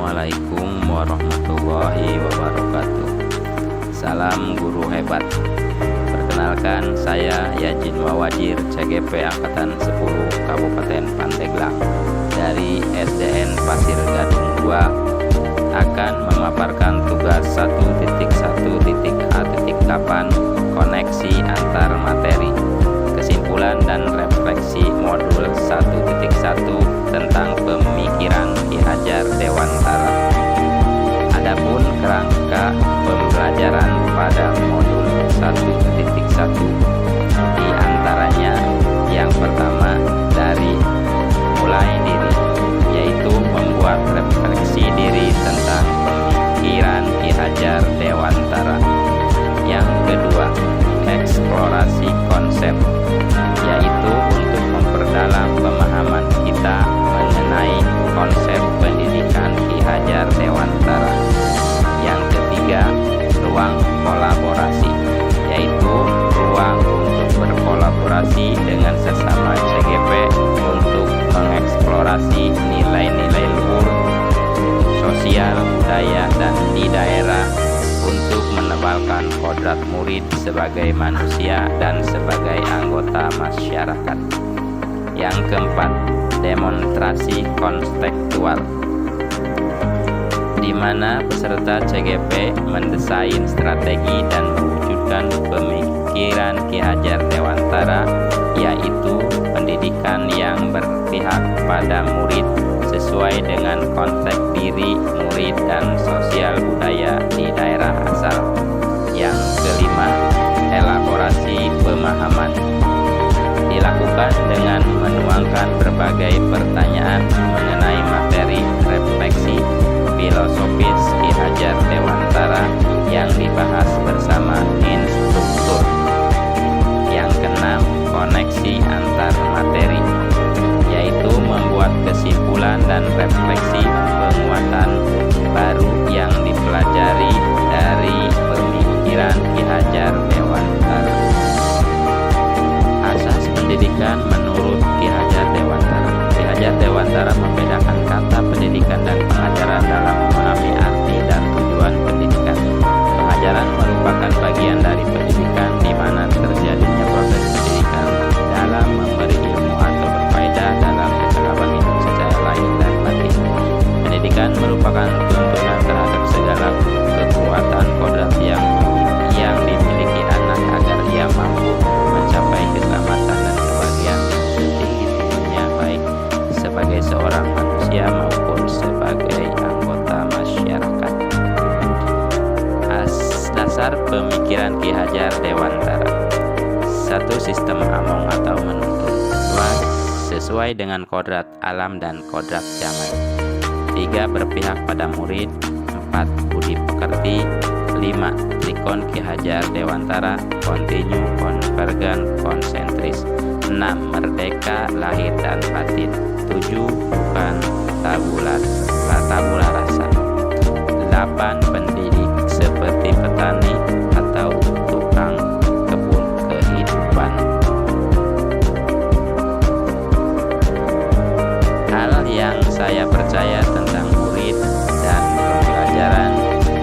Assalamualaikum warahmatullahi wabarakatuh. Salam guru hebat. Perkenalkan, saya Yajin Wawajir, CGP Angkatan 10 Kabupaten Pandeglang dari SDN Pasir Gadung 2 akan memaparkan tugas 1.1.A.8 koneksi antar materi, kesimpulan dan refleksi modul 1.1 tentang pemikiran Ki Hajar Dewantara. Adapun kerangka pembelajaran pada modul 1.1 di antaranya yang pertama dari mulai diri, yaitu membuat refleksi diri tentang pemikiran Ki Hajar Dewantara. Yang kedua, eksplorasi konsep, yaitu untuk memperdalam pemahaman kita mengenai konsep pendidikan Ki Hajar Dewantara. Yang ketiga, ruang kolaborasi, yaitu ruang untuk berkolaborasi dengan sesama CGP untuk mengeksplorasi nilai-nilai luhur sosial, budaya, dan di daerah untuk menebalkan kodrat murid sebagai manusia dan sebagai anggota masyarakat. Yang keempat, demonstrasi konstekstual, di mana peserta CGP mendesain strategi dan mewujudkan pemikiran Ki Hajar Dewantara, yaitu pendidikan yang berpihak pada murid sesuai dengan konteks diri murid dan sosial budaya di daerah asal. Yang kelima, elaborasi pemahaman, dilakukan dengan menuangkan berbagai pertanyaan mengenai materi refleksi filosofis Ki Hajar Dewantara yang dibahas bersama instruktur. Yang keenam, koneksi antar materi, yaitu membuat kesimpulan dan refleksi penguatan baru yang dipelajari dari pemikiran Ki Hajar Dewantara. Asas pendidikan menurut Ki Hajar Dewantara. Ki Hajar Dewantara membedakan kata pendidikan dan pengajaran dalam memahami arti dan tujuan pendidikan. Pengajaran merupakan bagian dari pendidikan di mana terjadinya proses pendidikan dalam memberi ilmu atau berfaedah dalam kecakapan hidup secara lahir dan batin. Pendidikan merupakan tuntunan terhadap segala kekuatan kodrat yang dimiliki anak agar ia mampu mencapai keselamatan dan kebahagiaan setinggi-tingginya, baik sebagai seorang manusia maupun sebagai anggota masyarakat. Dasar pemikiran Ki Hajar Dewantara. 1. Sistem among atau menuntun. 2. Sesuai dengan kodrat alam dan kodrat zaman. 3. Berpihak pada murid. 4. Budi pekerti. 5. Trikon Ki Hajar Dewantara, kontinu, konvergen, konsentris. 6. Merdeka lahir dan batin. 7. Bukan tabula rasa. 8. Pendidik seperti petani atau tukang kebun kehidupan. Hal yang saya percaya tentang murid dan pembelajaran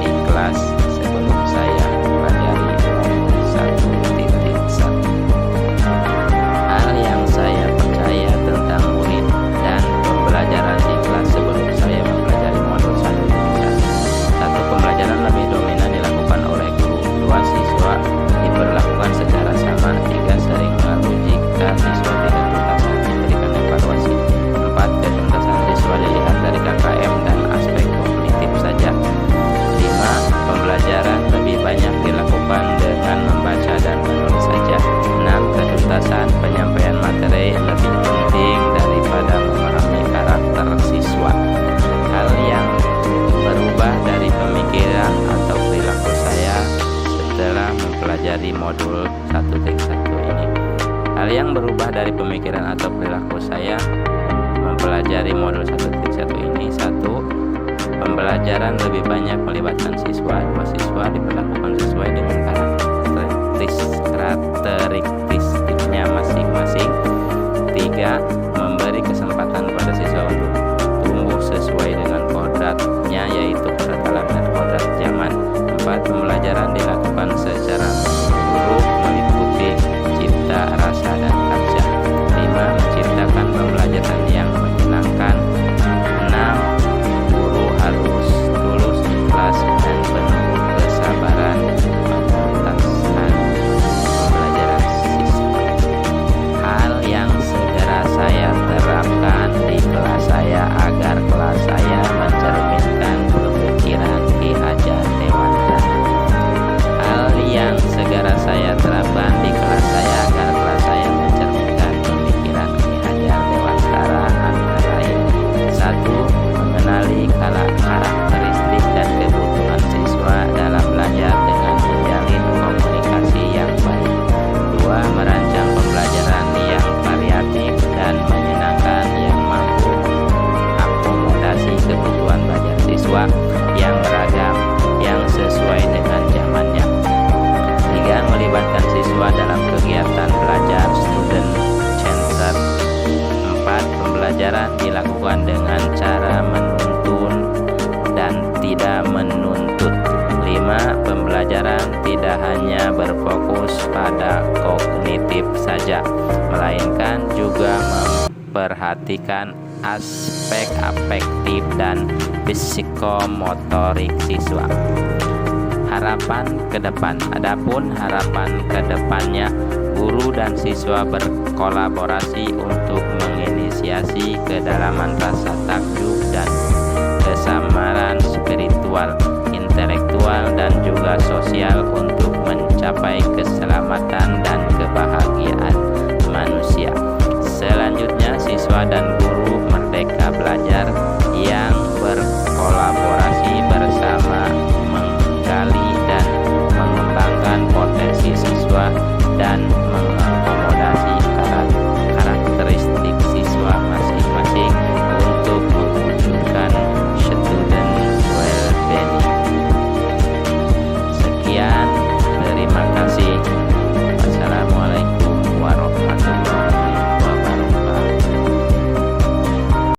di kelas sebelum saya mempelajari modul 1.1. Hal yang saya percaya tentang murid dan pembelajaran di kelas sebelum saya mempelajari modul 1.1. 1. Pembelajaran lebih dominan dilakukan oleh guru. 2. Siswa diperlakukan secara sama. 3. Sering mengeluh jika siswa tidak tuntas diberikan evaluasi. 4. Ketuntasan siswa dilihat dari KKM dan aspek kognitif saja. 5. Pembelajaran lebih banyak dilakukan dengan membaca dan menulis saja. 6. Ketuntasan penyampaian materi lebih penting daripada memahami karakter siswa. Hal yang berubah dari pemikiran atau perilaku saya setelah mempelajari modul 1.1 ini. Hal yang berubah dari pemikiran atau perilaku saya mempelajari modul 1.1 ini. 1. Pembelajaran lebih banyak melibatkan siswa. 2. Siswa diperlakukan sesuai dengan karakteristiknya masing-masing. 3. Memberi kesempatan pada siswa untuk tumbuh sesuai dengan kodratnya siswa yang beragam yang sesuai dengan zamannya. 3. Melibatkan siswa dalam kegiatan belajar student centered. 4. Pembelajaran dilakukan dengan cara menuntun dan tidak menuntut. 5. Pembelajaran tidak hanya berfokus pada kognitif saja, melainkan juga memperhatikan aspek afektif dan psikomotorik siswa. Harapan ke depan. Adapun harapan ke depannya, guru dan siswa berkolaborasi untuk menginisiasi kedalaman rasa takjub dan kesamaran spiritual, intelektual, dan juga sosial untuk mencapai keselamatan dan kebahagiaan manusia. Selanjutnya, siswa dan